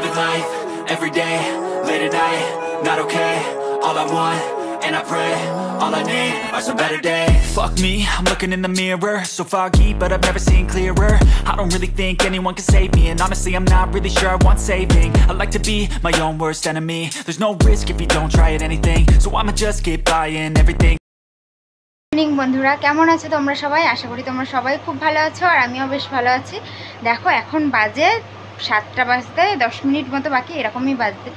living life, every day, late at night, not okay. All I want, and I pray, all I need are some better days. Fuck me, I'm looking in the mirror, so foggy, but I've never seen clearer. I don't really think anyone can save me, and honestly I'm not really sure I want saving. I like to be my own worst enemy. There's no risk if you don't try at anything, so I'ma just keep buying everything. Morning বন্ধুরা, কেমন আছো তোমরা সবাই? আশা করি তোমরা সবাই খুব ভালো আছো, আর আমিও বেশ ভালো আছি। দেখো এখন বাজে 7টা বাজতে 10 মিনিট মতো বাকি, এরকমই বাজতে।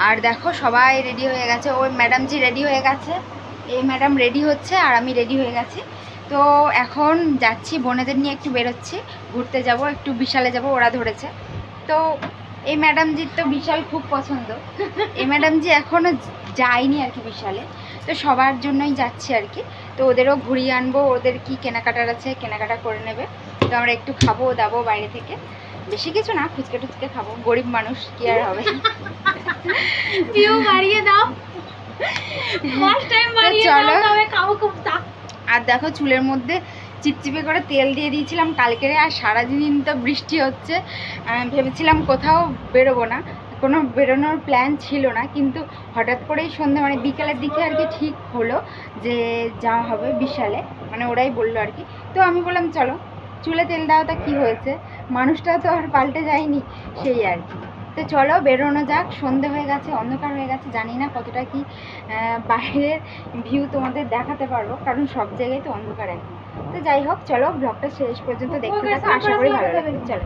আর দেখো সবাই রেডি হয়ে গেছে, ওই ম্যাডামজি রেডি হয়ে গেছে, এই ম্যাডাম রেডি হচ্ছে, আর আমি রেডি হয়ে গেছি। তো এখন যাচ্ছি, বোনেদের নিয়ে একটু বেরোচ্ছি, ঘুরতে যাব, একটু বিশালে যাব, ওরা ধরেছে। তো এই ম্যাডামজির তো বিশাল খুব পছন্দ, এই ম্যাডামজি এখনও যায়নি আর কি বিশালে, তো সবার জন্যই যাচ্ছি আর কি। তো ওদেরও ঘুরিয়ে আনবো, ওদের কি কেনাকাটার আছে কেনাকাটা করে নেবে। তো আমরা একটু খাবো দাবো বাইরে থেকে, বেশি কিছু না, ফুচকা টুচকা খাবো, গরিব মানুষ কি আর হবে। ভিউ বাড়িয়ে দাও, ফার্স্ট টাইম বাড়িয়ে দাও, তবে খাবো খুব। আর দেখো চুলের মধ্যে চিপচিপে করে তেল দিয়ে দিয়েছিলাম কালকেরে, আর সারাদিন তো বৃষ্টি হচ্ছে। ভেবেছিলাম কোথাও বেরোবো না, কোনো বেরোনোর প্ল্যান ছিল না, কিন্তু হঠাৎ করেই সন্ধ্যা মানে বিকেলের দিকে আর কি ঠিক হলো যে যাওয়া হবে বিশালে, মানে ওরাই বললো আর কি। তো আমি বললাম চলো, চুলে তেল দেওয়াটা কি হয়েছে, মানুষটা তো আর পাল্টে যায়নি, সেই আর কি। তো চলো বেরোনো যাক, সন্ধে হয়ে গেছে, অন্ধকার হয়ে গেছে, জানি না কতটা কি বাইরের ভিউ তোমাদের দেখাতে পারবো, কারণ সব জায়গায় তো অন্ধকার এখন। তো যাই হোক, চলো ব্লগটা শেষ পর্যন্ত দেখতে থাকো, আশা করি ভালো লাগবে। চলো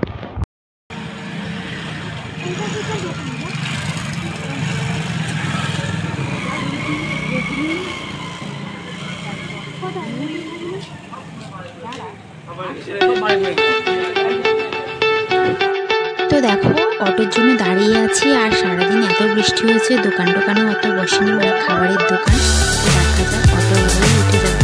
তো দেখো অটোর জন্য দাঁড়িয়ে আছি, আর সারাদিন এত বৃষ্টি হয়েছে, দোকান টোকানও অত বসেনি, মানে খাবারের দোকান। দেখা যাক অটো ভালোই উঠে যাবে।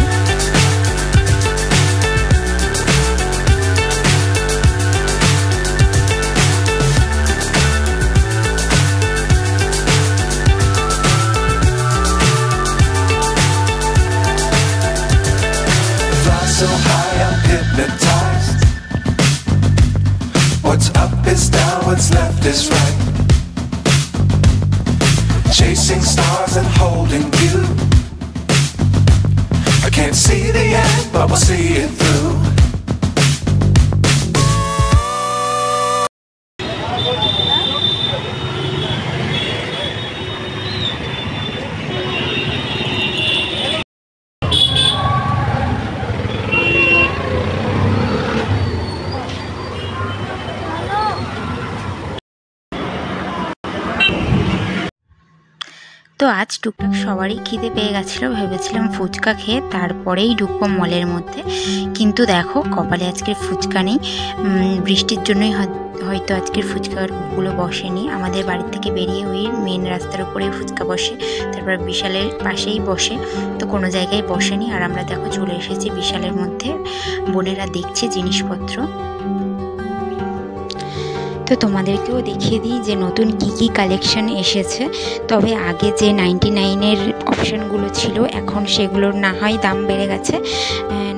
So high I'm hypnotized. What's up is down, what's left is right. Chasing stars and holding you. I can't see the end, but we'll see it through. তো আজ টুকটাক সবারই খিদে পেয়ে গেছিলো, ভেবেছিলাম ফুচকা খেয়ে তারপরেই ঢুকবো মলের মধ্যে, কিন্তু দেখো কপালে আজকের ফুচকা নেই। বৃষ্টির জন্যই হয়তো আজকের ফুচকাগুলো বসেনি। আমাদের বাড়ি থেকে বেরিয়ে ওই মেন রাস্তার উপরেই ফুচকা বসে, তারপর বিশালের পাশেই বসে, তো কোনো জায়গায় বসেনি। আর আমরা দেখো চলে এসেছি বিশালের মধ্যে, বোনেরা দেখছে জিনিসপত্র। তো তোমাদেরকেও দেখিয়ে দিই যে নতুন কি কি কালেকশন এসেছে। তবে আগে যে 99-এর অপশানগুলো ছিল, এখন সেগুলোর না হয় দাম বেড়ে গেছে,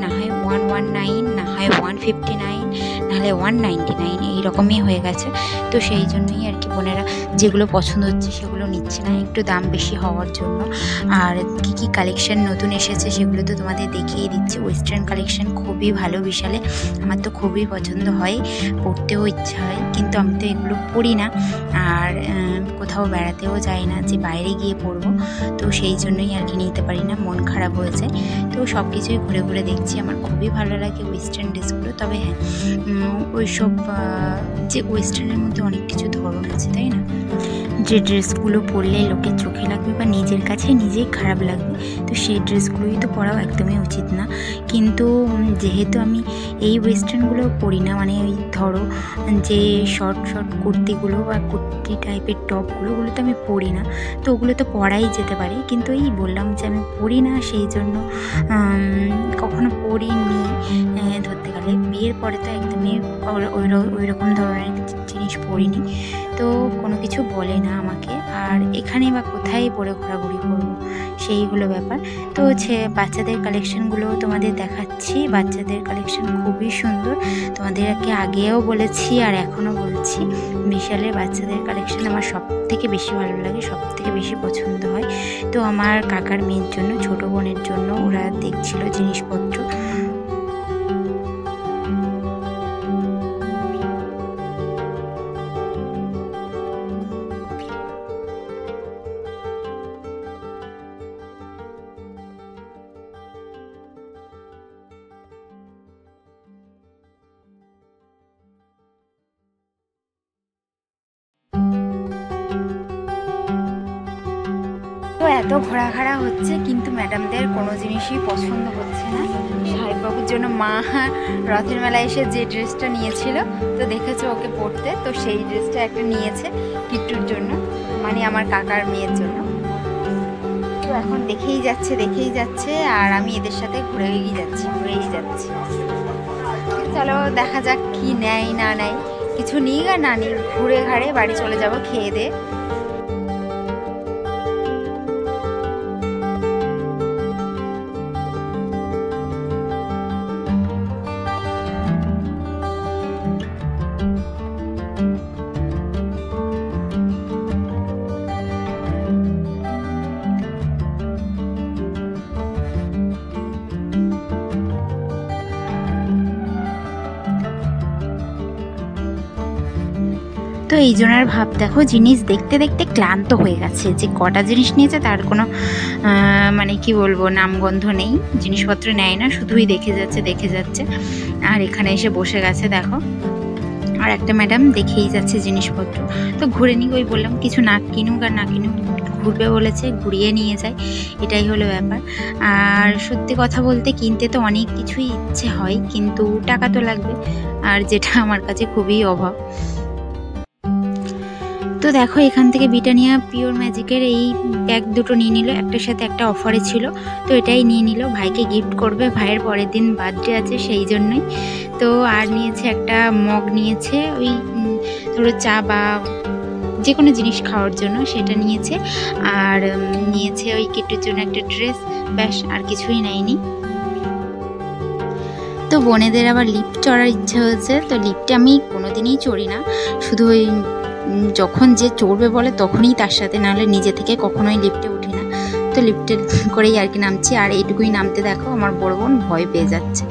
না হয় 119, না হয় 159, নাহলে 199, এইরকমই হয়ে গেছে। তো সেই জন্যই আর কি বোনেরা যেগুলো পছন্দ হচ্ছে সেগুলো নিচ্ছে না, একটু দাম বেশি হওয়ার জন্য। আর কি কি কালেকশন নতুন এসেছে সেগুলো তো তোমাদের দেখিয়ে দিচ্ছি। ওয়েস্টার্ন কালেকশন খুবই ভালো বিশালে, আমার তো খুবই পছন্দ হয়, পরতেও ইচ্ছা হয়, কিন্তু আমি তো এগুলো পরি না, আর কোথাও বেড়াতেও যাই না যে বাইরে গিয়ে পরবো, তো সেই জন্যই আর কি নিতে পারি না, মন খারাপ হয়ে যায়। তো সব কিছুই ঘুরে ঘুরে দেখছি, আমার খুবই ভালো লাগে ওয়েস্টার্ন ড্রেসগুলো। তবে হ্যাঁ, ওইসব যে ওয়েস্টার্নের মধ্যে অনেক কিছু ধরন আছে, তাই না? যে ড্রেসগুলো পরলে লোকের চোখে লাগবে বা নিজের কাছে নিজেই খারাপ লাগবে, তো সেই ড্রেসগুলোই তো পরাও একদমই উচিত না। কিন্তু যেহেতু আমি এই ওয়েস্টার্নগুলো পরি না, মানে ওই ধরো যে শর্ট শর্ট কুর্তিগুলো বা কুর্তি টাইপের টপগুলো, ওগুলো তো আমি পরি না, তো ওগুলো তো পরাই যেতে পারে, কিন্তু এই বললাম যে আমি পরি না, সেই জন্য কখনো পরিনি। ধরতে গেলে বিয়ের পরে তো একদমই ওই রকম ধরনের জিনিস পরিনি, তো কোনো কিছু বলে না আমাকে। আর এখানে বা কোথায় পরে ঘোরাঘুরি করবো, সেই হলো ব্যাপার। তো বাচ্চাদের কালেকশানগুলো তোমাদের দেখাচ্ছি। বাচ্চাদের কালেকশান খুবই সুন্দর, তোমাদেরকে আগেও বলেছি আর এখনও বলছি, বিশালের বাচ্চাদের কালেকশান আমার সব থেকে বেশি ভালো লাগে, সব থেকে বেশি পছন্দ হয়। তো আমার কাকার মেয়ের জন্য, ছোটো বোনের জন্য ওরা দেখছিল জিনিসপত্র। তো এত ঘোরাঘাড়া হচ্ছে কিন্তু ম্যাডামদের কোনো জিনিসই পছন্দ হচ্ছে না। সাহেববাবুর জন্য মা রথের মেলায় এসে যে ড্রেসটা নিয়েছিল, তো দেখেছো ওকে পরতে, তো সেই ড্রেসটা একটা নিয়েছে কিট্টুর জন্য, মানে আমার কাকার মেয়ের জন্য। তো এখন দেখেই যাচ্ছে আর আমি এদের সাথে ঘুরেই যাচ্ছি। চলো দেখা যাক কি নেয় না নেয়, কিছু নিই আর না নিই, ঘুরে ঘাড়ে বাড়ি চলে যাব খেয়ে দিয়ে। তো এই জনের ভাব দেখো, জিনিস দেখতে দেখতে ক্লান্ত হয়ে গেছে, যে কটা জিনিস নিয়েছে তার কোনো মানে কি বলবো নামগন্ধ নেই, জিনিসপত্র নেয় না, শুধুই দেখে যাচ্ছে। আর এখানে এসে বসে গেছে দেখো, আর একটা ম্যাডাম দেখেই যাচ্ছে জিনিসপত্র। তো ঘুরে নিই, ওই বললাম কিছু না কিনুক আর না কিনুক, ঘুরবে বলেছে ঘুরিয়ে নিয়ে যায়, এটাই হলো ব্যাপার। আর সত্যি কথা বলতে কিনতে তো অনেক কিছুই ইচ্ছে হয়, কিন্তু টাকা তো লাগবে, আর যেটা আমার কাছে খুবই অভাব। তো দেখো এখান থেকে ব্রিটানিয়া পিওর ম্যাজিকের এই প্যাক দুটো নিয়ে নিল, একটার সাথে একটা অফারে ছিল, তো এটাই নিয়ে নিল, ভাইকে গিফট করবে, ভাইয়ের পরের দিন বার্থডে আছে সেই জন্যই। তো আর নিয়েছে একটা মগ, নিয়েছে ওই ধরো চা বা যে কোনো জিনিস খাওয়ার জন্য সেটা নিয়েছে, আর নিয়েছে ওই কিট্টুর জন্য একটা ড্রেস, ব্যাস আর কিছুই নেয়নি। তো বোনেদের আবার লিফট চড়ার ইচ্ছা হয়েছে, তো লিফটে আমি কোনোদিনই চড়ি না, শুধু ওই যখন যে চড়বে বলে তখনই তার সাথে, নাহলে নিজে থেকে কখনোই লিফটে উঠি না। তো লিফটে করেই আর কি নামছি, আর এইটুকুই নামতে দেখো আমার বড় বোন ভয় পেয়ে যাচ্ছে।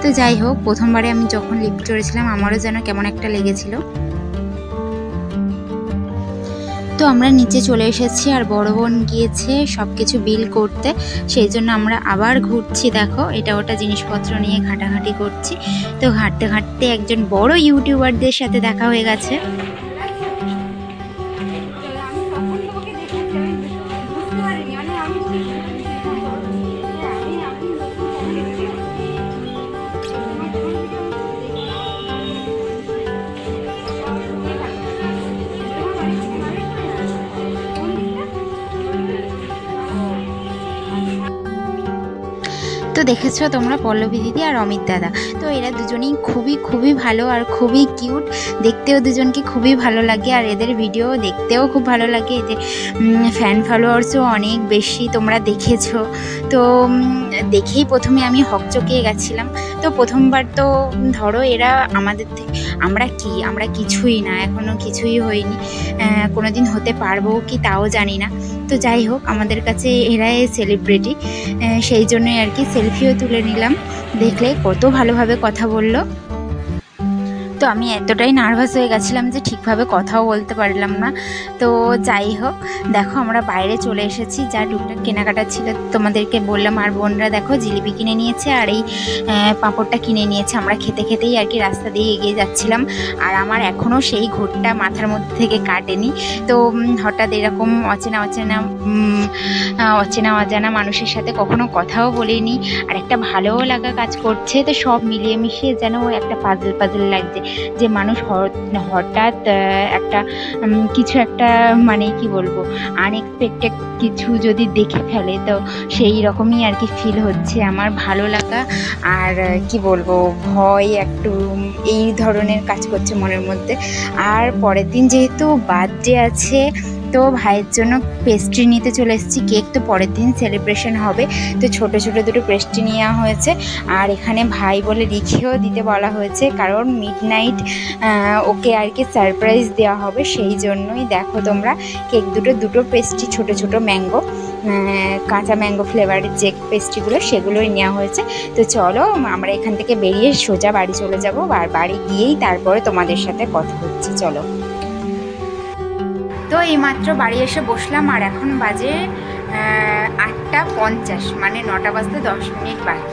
তো যাই হোক, প্রথমবারে আমি যখন লিফট চড়েছিলাম আমারও যেন কেমন একটা লেগেছিল। তো আমরা নিচে চলে এসেছি, আর বড় বোন গিয়েছে সব কিছু বিল করতে, সেই জন্য আমরা আবার ঘুরছি দেখো, এটা ওটা জিনিসপত্র নিয়ে ঘাটাঘাটি করছি। তো ঘাঁটতে ঘাঁটতে একজন বড় ইউটিউবারদের সাথে দেখা হয়ে গেছে। তো দেখেছো তোমরা পল্লবী দিদি আর অমিত দাদা, তো এরা দুজনেই খুবই ভালো আর খুবই কিউট, দেখতেও দুজনকে খুবই ভালো লাগে, আর এদের ভিডিও দেখতেও খুব ভালো লাগে। এদের ফ্যান ফলোয়ার্সও অনেক বেশি, তোমরা দেখেছো। তো দেখেই প্রথমে আমি হকচকিয়ে গেছিলাম। তো প্রথমবার তো ধরো এরা আমাদের থেকে, আমরা কিছুই না, এখনও কিছুই হয়নি, কোনোদিন হতে পারবো কি তাও জানি না। তো যাই হোক, আমাদের কাছে এরাই সেলিব্রিটি, সেই জন্যই আর কি সেলফিও তুলে নিলাম। দেখলে কত ভালোভাবে কথা বললো। তো আমি এতটাই নার্ভাস হয়ে গেছিলাম যে ঠিকভাবে কথাও বলতে পারলাম না। তো যাই হোক, দেখো আমরা বাইরে চলে এসেছি, যা টুকটাক কেনাকাটা ছিল তোমাদেরকে বললাম। আর বোনরা দেখো জিলিপি কিনে নিয়েছে আর এই পাঁপড়টা কিনে নিয়েছে। আমরা খেতে খেতেই আর কি রাস্তা দিয়ে এগিয়ে যাচ্ছিলাম, আর আমার এখনও সেই ঘোরটা মাথার মধ্যে থেকে কাটেনি। তো হঠাৎ এরকম অজানা মানুষের সাথে কখনো কথাও বলিনি, আর একটা ভালোও লাগা কাজ করছে। তো সব মিলিয়ে মিশিয়ে যেন একটা পাজল লাগছে, যে মানুষ হঠাৎ একটা কিছু একটা মানে কি বলবো আনএক্সপেক্টেড কিছু যদি দেখে ফেলে, তো সেই রকমই আর কি ফিল হচ্ছে আমার। ভালো লাগা আর কি বলবো ভয় একটু এই ধরনের কাজ করছে মনের মধ্যে। আর পরের দিন যেহেতু বার্থডে আছে, তো ভাইয়ের জন্য পেস্ট্রি নিতে চলে এসেছি। কেক তো পরের দিন সেলিব্রেশন হবে, তো ছোট ছোট দুটো পেস্ট্রি নেওয়া হয়েছে। আর এখানে ভাই বলে লিখেও দিতে বলা হয়েছে, কারণ মিডনাইট ওকে আর কি সারপ্রাইজ দেওয়া হবে, সেই জন্যই দেখো তোমরা কেক দুটো পেস্ট্রি ছোট ছোট ম্যাঙ্গো, কাঁচা ম্যাঙ্গো ফ্লেভারের যে পেস্ট্রিগুলো সেগুলোই নেওয়া হয়েছে। তো চলো আমরা এখান থেকে বেরিয়ে সোজা বাড়ি চলে যাবো, আর বাড়ি গিয়েই তারপরে তোমাদের সাথে কথা হচ্ছে। চলো। তো এইমাত্র বাড়ি এসে বসলাম, আর এখন বাজে 8:50, মানে 9টা বাজতে 10 মিনিট বাকি।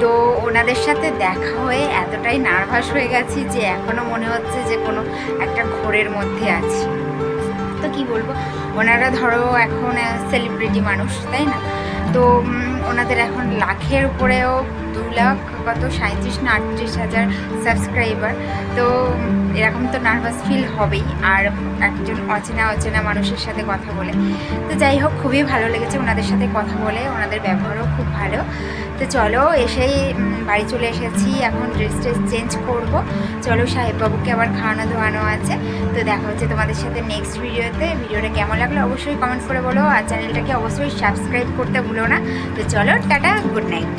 তো ওনাদের সাথে দেখা হয়ে এতটাই নার্ভাস হয়ে গেছি যে এখনও মনে হচ্ছে যে কোনো একটা ঘোরের মধ্যে আছি। তো কি বলবো, ওনারা ধরো এখন সেলিব্রিটি মানুষ, তাই না? তো ওনাদের এখন লাখের উপরেও 2 লাখ কত 37 না 38 হাজার সাবস্ক্রাইবার। তো এরকম তো নার্ভাস ফিল হবেই, আর একজন অচেনা মানুষের সাথে কথা বলে। তো যাই হোক, খুবই ভালো লেগেছে ওনাদের সাথে কথা বলে, ওনাদের ব্যবহারও খুব ভালো। তো চলো, এসেই বাড়ি চলে এসেছি, এখন ড্রেস চেঞ্জ করব। চলো, সাহেববাবুকে আবার খাওয়ানো ধোয়ানো আছে। তো দেখা হচ্ছে তোমাদের সাথে নেক্সট ভিডিওতে। ভিডিওটা কেমন লাগলো অবশ্যই কমেন্ট করে বলো, আর চ্যানেলটাকে অবশ্যই সাবস্ক্রাইব করতে ভুলো না। তো চলো, টাটা, গুড নাইট।